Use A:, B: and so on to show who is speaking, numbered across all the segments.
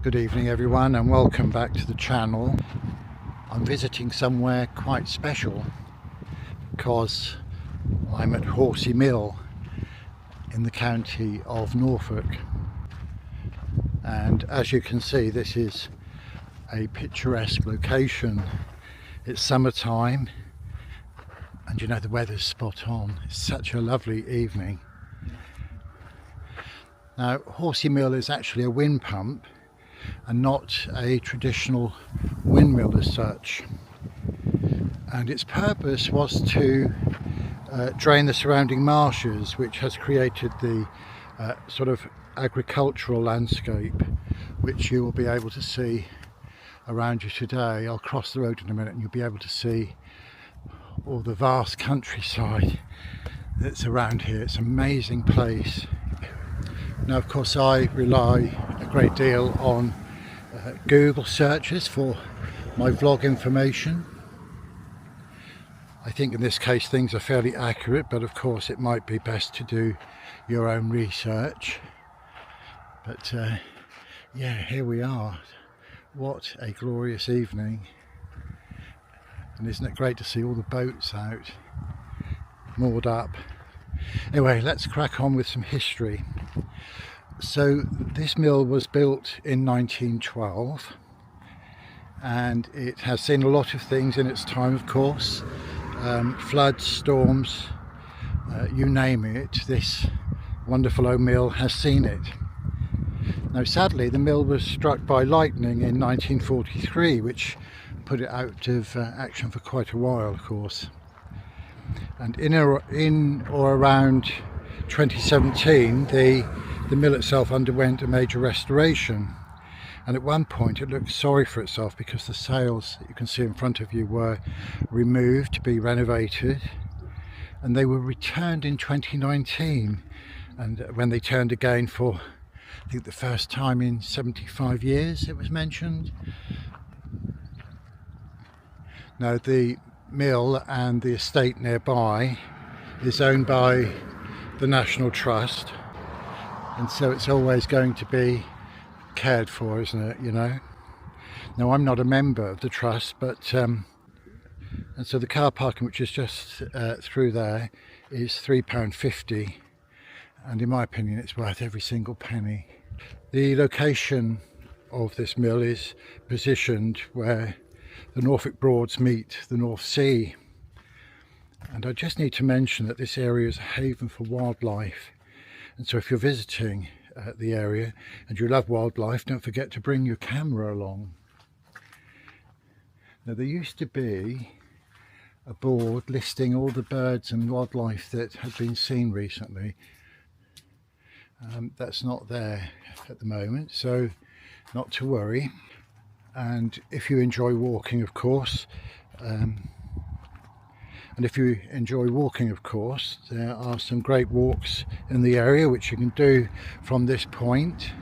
A: Good evening everyone, and welcome back to the channel. I'm visiting somewhere quite special because I'm at Horsey Mill in the county of Norfolk, and as you can see, this is a picturesque location. It's summertime and you know the weather's spot on. It's such a lovely evening. Now, Horsey Mill is actually a wind pump and not a traditional windmill as such, and its purpose was to drain the surrounding marshes, which has created the sort of agricultural landscape which you will be able to see around you today. I'll cross the road in a minute and you'll be able to see all the vast countryside that's around here. It's an amazing place. Now, of course, I rely a great deal on Google searches for my vlog information. I think in this case things are fairly accurate, but of course it might be best to do your own research. But yeah, here we are. What a glorious evening. And isn't it great to see all the boats out, moored up. Anyway, let's crack on with some history. So this mill was built in 1912 and it has seen a lot of things in its time, of course. Floods, storms, you name it, this wonderful old mill has seen it. Now sadly, the mill was struck by lightning in 1943, which put it out of action for quite a while, of course. And in or around 2017, the mill itself underwent a major restoration, and at one point it looked sorry for itself because the sails that you can see in front of you were removed to be renovated, and they were returned in 2019, and when they turned again for, I think, the first time in 75 years, it was mentioned. Now, the mill and the estate nearby is owned by the National Trust, and so it's always going to be cared for, isn't it, you know? Now, I'm not a member of the trust, but and so the car parking, which is just through there, is £3.50, and in my opinion it's worth every single penny. The location of this mill is positioned where the Norfolk Broads meet the North Sea, and I just need to mention that this area is a haven for wildlife, and so if you're visiting the area and you love wildlife, don't forget to bring your camera along. Now, there used to be a board listing all the birds and wildlife that have been seen recently. That's not there at the moment, so not to worry. And if you enjoy walking, of course, there are some great walks in the area which you can do from this point.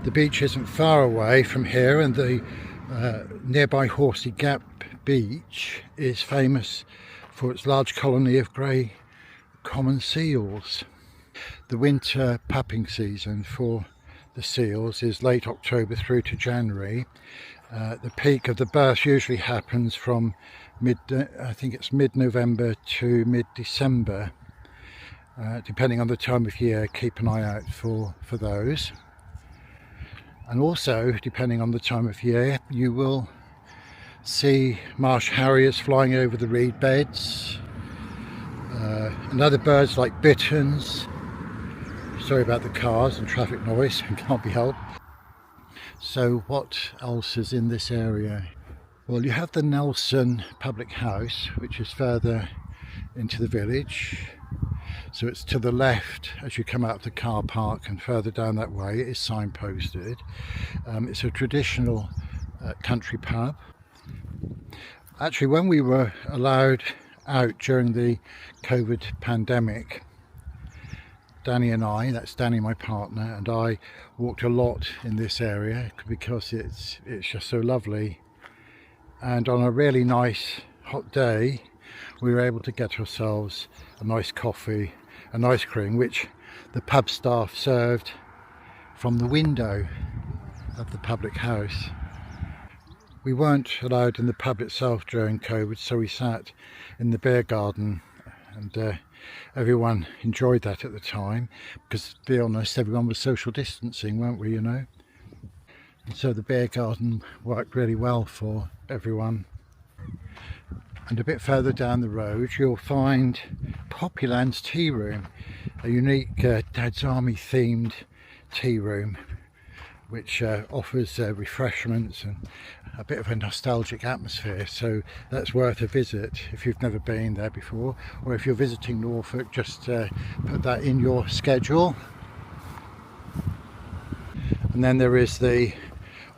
A: The beach isn't far away from here, and the nearby Horsey Gap beach is famous for its large colony of grey common seals. The winter pupping season for the seals is late October through to January. The peak of the birth usually happens from mid-November to mid-December, depending on the time of year. Keep an eye out for those. And also, depending on the time of year, you will see marsh harriers flying over the reed beds, and other birds like bitterns. Sorry about the cars and traffic noise, it can't be helped. So what else is in this area? Well, you have the Nelson Public House, which is further into the village. So it's to the left as you come out of the car park, and further down that way it is signposted. It's a traditional country pub. Actually, when we were allowed out during the COVID pandemic, Danny and I, that's Danny my partner, and I walked a lot in this area because it's just so lovely. And on a really nice hot day we were able to get ourselves a nice coffee and ice cream, which the pub staff served from the window. of the public house. We weren't allowed in the pub itself during COVID, so we sat in the beer garden, and everyone enjoyed that at the time because, to be honest, everyone was social distancing, weren't we, you know? And so the beer garden worked really well for everyone. And a bit further down the road you'll find Poppyland's Tea Room, a unique Dad's Army themed tea room which offers refreshments and a bit of a nostalgic atmosphere, so that's worth a visit if you've never been there before, or if you're visiting Norfolk, just put that in your schedule. And then there is the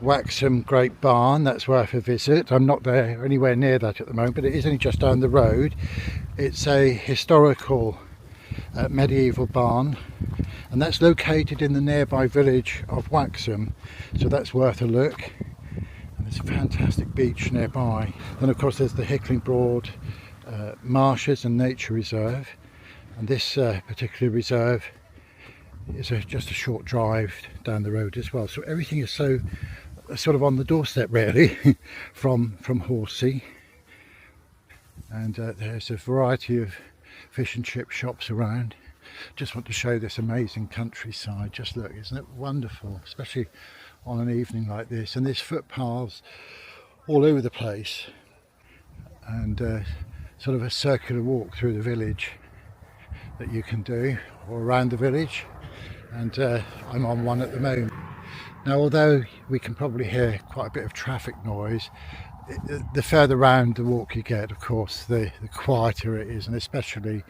A: Waxham Great Barn, that's worth a visit. I'm not there anywhere near that at the moment, but it is only just down the road. It's a historical medieval barn, and that's located in the nearby village of Waxham, so that's worth a look. And there's a fantastic beach nearby. Then of course there's the Hickling Broad Marshes and Nature Reserve, and this particular reserve is just a short drive down the road as well, so everything is so sort of on the doorstep really from Horsey. And there's a variety of fish and chip shops around. Just want to show this amazing countryside. Just look, isn't it wonderful, especially on an evening like this. And there's footpaths all over the place, and sort of a circular walk through the village that you can do, or around the village, and I'm on one at the moment. Now, although we can probably hear quite a bit of traffic noise, the further round the walk you get, of course, the quieter it is, and especially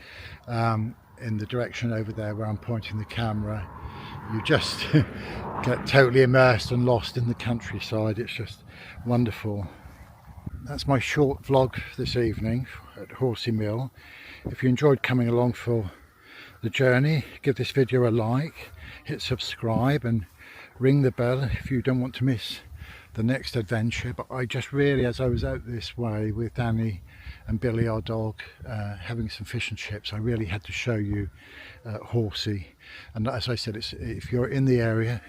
A: in the direction over there where I'm pointing the camera, you just get totally immersed and lost in the countryside. It's just wonderful. That's my short vlog this evening at Horsey Mill. If you enjoyed coming along for the journey, give this video a like, hit subscribe and ring the bell if you don't want to miss the next adventure. But I just really, as I was out this way with Danny and Billy, our dog, having some fish and chips, I really had to show you Horsey. And as I said, if you're in the area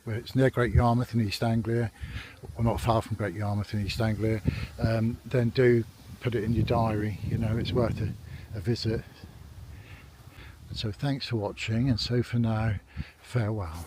A: where it's near Great Yarmouth in East Anglia, or not far from Great Yarmouth in East Anglia, then do put it in your diary. You know, it's worth a visit. So thanks for watching, and so for now, farewell.